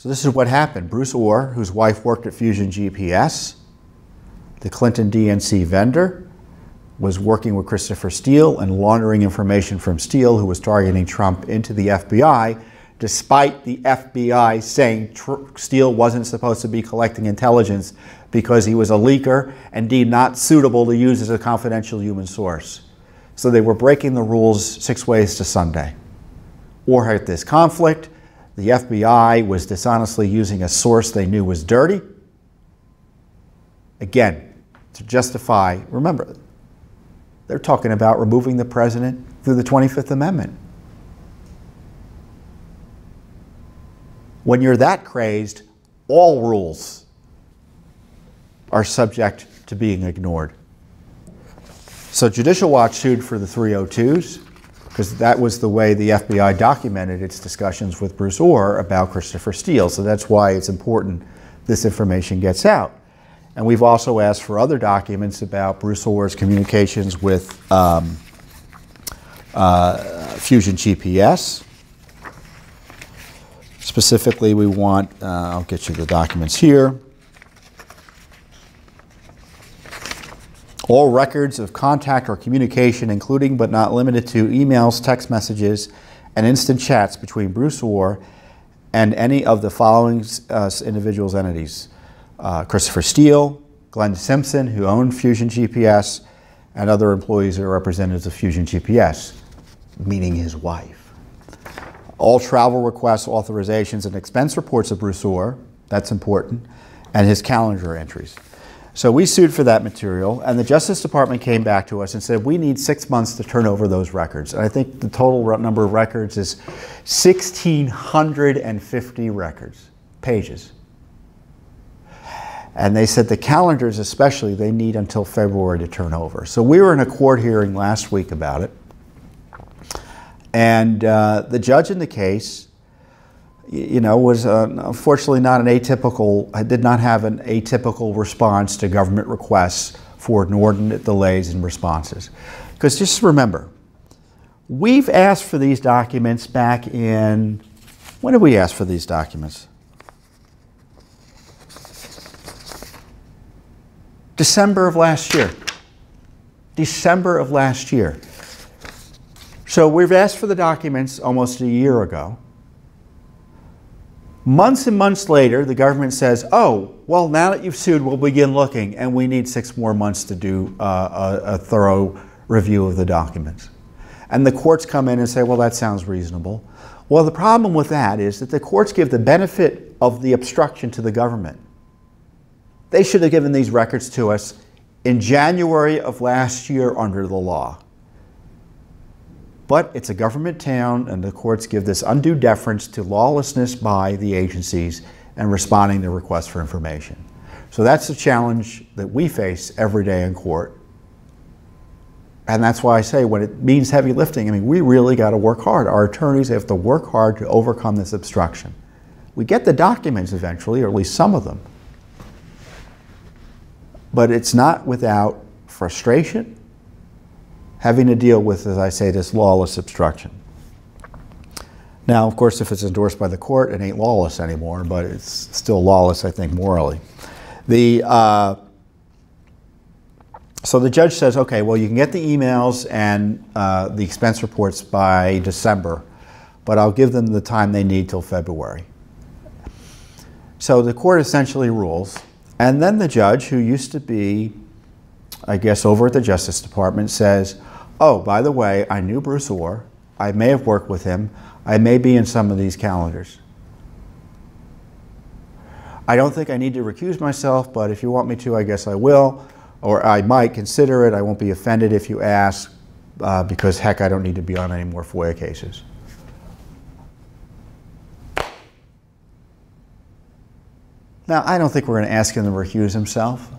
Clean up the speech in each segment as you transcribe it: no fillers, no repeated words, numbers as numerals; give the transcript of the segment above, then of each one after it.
So this is what happened. Bruce Ohr, whose wife worked at Fusion GPS, the Clinton DNC vendor, was working with Christopher Steele and laundering information from Steele, who was targeting Trump, into the FBI, despite the FBI saying Steele wasn't supposed to be collecting intelligence because he was a leaker and deemed not suitable to use as a confidential human source. So they were breaking the rules 6 ways to Sunday. Or had this conflict. The FBI was dishonestly using a source they knew was dirty. Again, to justify, remember, they're talking about removing the president through the 25th Amendment. When you're that crazed, all rules are subject to being ignored. So Judicial Watch sued for the 302s, because that was the way the FBI documented its discussions with Bruce Ohr about Christopher Steele. So that's why it's important this information gets out. And we've also asked for other documents about Bruce Ohr's communications with Fusion GPS. Specifically, we want, I'll get you the documents here. All records of contact or communication, including but not limited to emails, text messages, and instant chats between Bruce Ohr and any of the following individuals' entities. Christopher Steele, Glenn Simpson, who owned Fusion GPS, and other employees or representatives of Fusion GPS, meaning his wife. All travel requests, authorizations, and expense reports of Bruce Ohr, that's important, and his calendar entries. So we sued for that material, and the Justice Department came back to us and said, we need 6 months to turn over those records. And I think the total number of records is 1,650 records, pages. And they said the calendars especially, they need until February to turn over. So we were in a court hearing last week about it. And the judge in the case, you know, was unfortunately not an atypical, did not have an atypical response to government requests for inordinate delays in responses. Because just remember, we've asked for these documents back in, when did we ask for these documents? December of last year. December of last year. So we've asked for the documents almost a year ago. Months and months later, the government says, oh, well, now that you've sued, we'll begin looking, and we need 6 more months to do a thorough review of the documents. And the courts come in and say, well, that sounds reasonable. Well, the problem with that is that the courts give the benefit of the obstruction to the government. They should have given these records to us in January of last year under the law. But it's a government town, and the courts give this undue deference to lawlessness by the agencies and responding to requests for information. So that's the challenge that we face every day in court. And that's why I say when it means heavy lifting, I mean, we really got to work hard. Our attorneys have to work hard to overcome this obstruction. We get the documents eventually, or at least some of them. But it's not without frustration, having to deal with, as I say, this lawless obstruction. Now, of course, if it's endorsed by the court, it ain't lawless anymore, but it's still lawless, I think, morally. So the judge says, okay, well, you can get the emails and the expense reports by December, but I'll give them the time they need till February. So the court essentially rules, and then the judge, who used to be, I guess, over at the Justice Department, says, oh, by the way, I knew Bruce Ohr. I may have worked with him. I may be in some of these calendars. I don't think I need to recuse myself, but if you want me to, I guess I will. Or I might consider it. I won't be offended if you ask, because, heck, I don't need to be on any more FOIA cases. Now, I don't think we're going to ask him to recuse himself.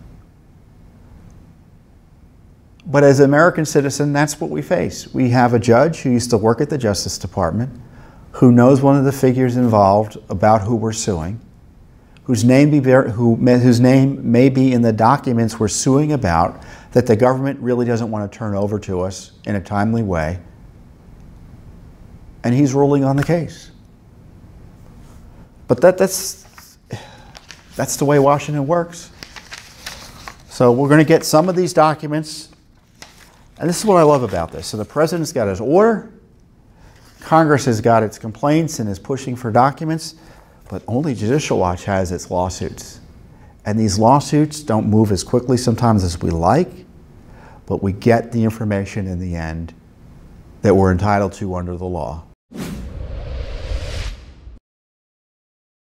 But as an American citizen, that's what we face. We have a judge who used to work at the Justice Department, who knows one of the figures involved about who we're suing, whose name may be in the documents we're suing about, that the government really doesn't want to turn over to us in a timely way. And he's ruling on the case. But that's the way Washington works. So we're going to get some of these documents. And this is what I love about this. So the president's got his order. Congress has got its complaints and is pushing for documents. But only Judicial Watch has its lawsuits. And these lawsuits don't move as quickly sometimes as we like. But we get the information in the end that we're entitled to under the law.